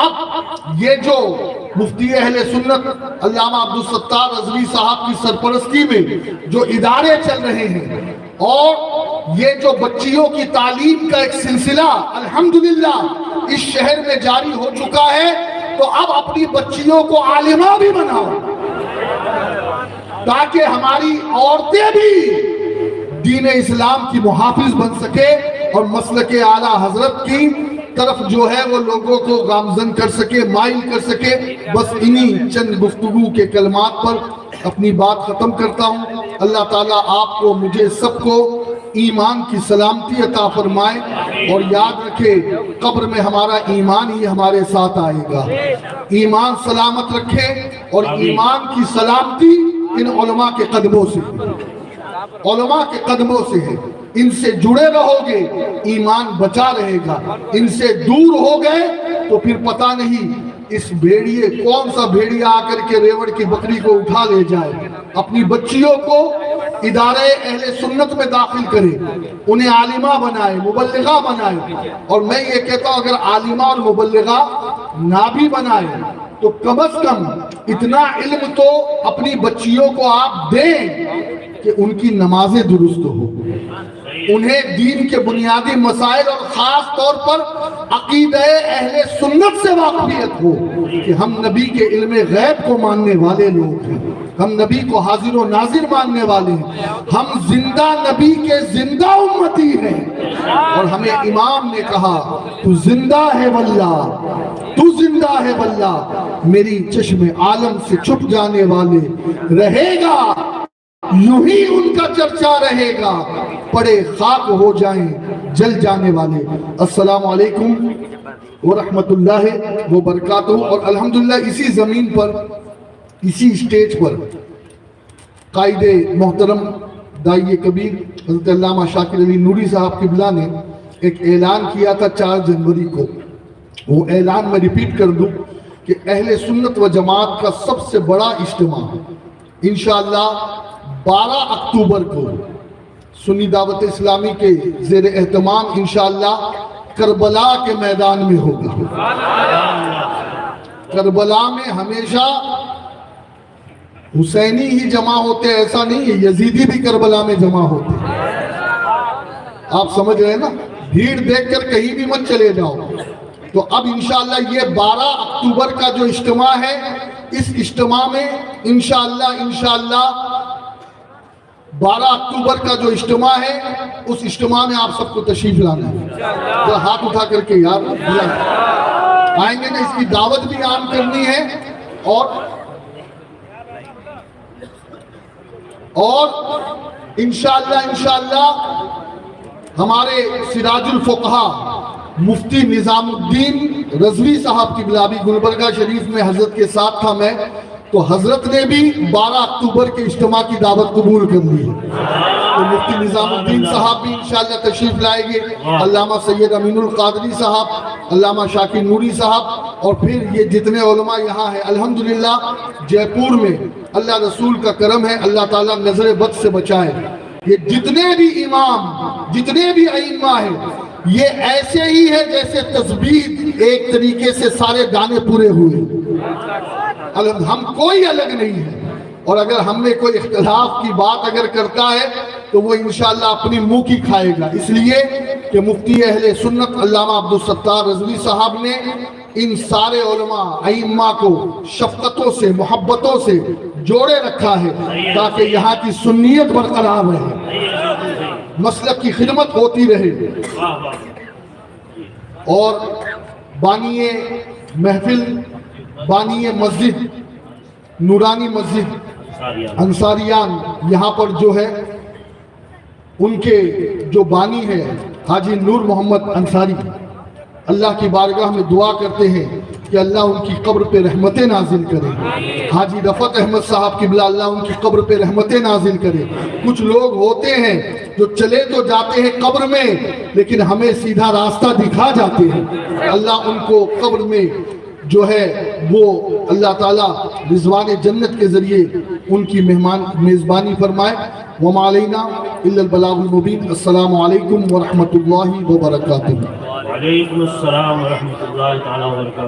اب یہ جو مفتی اہل سنت علامہ عبدالستار رضوی صاحب کی سرپرستی میں جو ادارے چل رہے ہیں اور یہ جو بچیوں کی تعلیم کا ایک سلسلہ الحمدللہ اس شہر میں جاری ہو چکا ہے، تو اب اپنی بچیوں کو عالمہ بھی بناؤ تاکہ ہماری عورتیں بھی دین اسلام کی محافظ بن سکے اور مسلک اعلیٰ حضرت کی طرف جو ہے وہ لوگوں کو گامزن کر سکے، مائل کر سکے۔ بس انہی چند گفتگو کے کلمات پر اپنی بات ختم کرتا ہوں۔ اللہ تعالیٰ آپ کو، مجھے، سب کو ایمان کی سلامتی عطا فرمائے، اور یاد رکھے قبر میں ہمارا ایمان ہی ہمارے ساتھ آئے گا۔ ایمان سلامت رکھے، اور ایمان کی سلامتی ان علماء کے قدموں سے، علماء کے قدموں سے ہے۔ ان سے جڑے رہو گے ایمان بچا رہے گا، ان سے دور ہو گئے تو پھر پتہ نہیں اس بھیڑیے کون سا بھیڑیا آ کر کے ریوڑ کی بکری کو اٹھا لے جائے۔ اپنی بچیوں کو ادارے اہل سنت میں داخل کرے، انہیں عالمہ بنائے، مبلغہ بنائے، اور میں یہ کہتا ہوں اگر عالمہ اور مبلغہ نہ بھی بنائے تو کم از کم اتنا علم تو اپنی بچیوں کو آپ دیں کہ ان کی نمازیں درست ہو، انہیں دین کے بنیادی مسائل اور خاص طور پر عقیدہ اہل سنت سے واقفیت ہو کہ ہم نبی کے علم غیب کو ماننے والے لوگ ہیں، ہم نبی کو حاضر و ناظر ماننے والے ہیں، ہم زندہ نبی کے زندہ امتی ہیں، اور ہمیں امام نے کہا تو زندہ ہے واللہ، تو زندہ ہے واللہ، میری چشم عالم سے چھپ جانے والے رہے گا، یوں ہی ان کا چرچا رہے گا، پڑے خاک ہو جائیں جل جانے والے۔ السلام علیکم ورحمت اللہ وبرکاتہ۔ اور الحمدللہ اسی زمین پر، اسی اسٹیج پر قائد محترم داعی کبیر حضرت علامہ شاکر علی نوری صاحب قبلہ نے ایک اعلان کیا تھا 4 جنوری کو۔ وہ اعلان میں ریپیٹ کر دوں کہ اہل سنت و جماعت کا سب سے بڑا اجتماع انشاءاللہ 12 اکتوبر کو سنی دعوت اسلامی کے زیر اہتمام انشاءاللہ کربلا کے میدان میں ہوگا۔ کربلا میں ہمیشہ حسینی ہی جمع ہوتے، ایسا نہیں ہے، یزیدی بھی کربلا میں جمع ہوتے۔ آپ سمجھ رہے ہیں نا، بھیڑ دیکھ کر کہیں بھی مت چلے جاؤ۔ تو اب انشاءاللہ یہ 12 اکتوبر کا جو اجتماع ہے، اس اجتماع میں انشاءاللہ 12 اکتوبر کا جو اجتماع ہے، اس اجتماع میں آپ سب کو تشریف لانا ہے۔ تو ہاتھ اٹھا کر کے یار آئیں گے نا، اس کی دعوت بھی عام کرنی ہے، اور انشاءاللہ ہمارے سراج الفقہا مفتی نظام الدین رضوی صاحب کی بلابی گلبرگہ شریف میں حضرت کے ساتھ تھا میں، تو حضرت نے بھی 12 اکتوبر کے اجتماع کی دعوت قبول کر لی ہے۔ تو مفتی نظام الدین صاحب بھی انشاءاللہ تشریف لائیں گے، علامہ سید امین القادری صاحب، علامہ شاکر نوری صاحب، اور پھر یہ جتنے علماء یہاں ہیں الحمدللہ جے پور میں، اللہ رسول کا کرم ہے، اللہ تعالیٰ نظر بد سے بچائے۔ یہ جتنے بھی امام، جتنے بھی ائمہ ہیں، یہ ایسے ہی ہے جیسے تسبیح ایک طریقے سے سارے دانے پورے ہوئے، ہم کوئی الگ نہیں ہے۔ اور اگر ہم میں کوئی اختلاف کی بات اگر کرتا ہے تو وہ انشاءاللہ اپنی منہ کی کھائے گا، اس لیے کہ مفتی اہل سنت علامہ عبدالستار رضوی صاحب نے ان سارے علماء ائمہ کو شفقتوں سے، محبتوں سے جوڑے رکھا ہے تاکہ یہاں کی سنیت برقرار رہے، مسلک کی خدمت ہوتی رہے۔ اور بانی محفل، بانی مسجد، نورانی مسجد انصاریان یہاں پر جو ہے، ان کے جو بانی ہے حاجی نور محمد انصاری، اللہ کی بارگاہ میں دعا کرتے ہیں کہ اللہ ان کی قبر پہ رحمتیں نازل کرے۔ حاجی رفعت احمد صاحب قبلہ، اللہ ان کی قبر پہ رحمتیں نازل کرے۔ کچھ لوگ ہوتے ہیں جو چلے تو جاتے ہیں قبر میں لیکن ہمیں سیدھا راستہ دکھا جاتے ہیں، اللہ ان کو قبر میں جو ہے وہ اللہ تعالیٰ رضوان جنت کے ذریعے ان کی میزبانی فرمائے۔ وما علینا الا البلاغ المبین۔ السلام علیکم ورحمۃ اللہ وبرکاتہ۔ وعلیکم السلام ورحمۃ اللہ تعالیٰ وبرکاتہ۔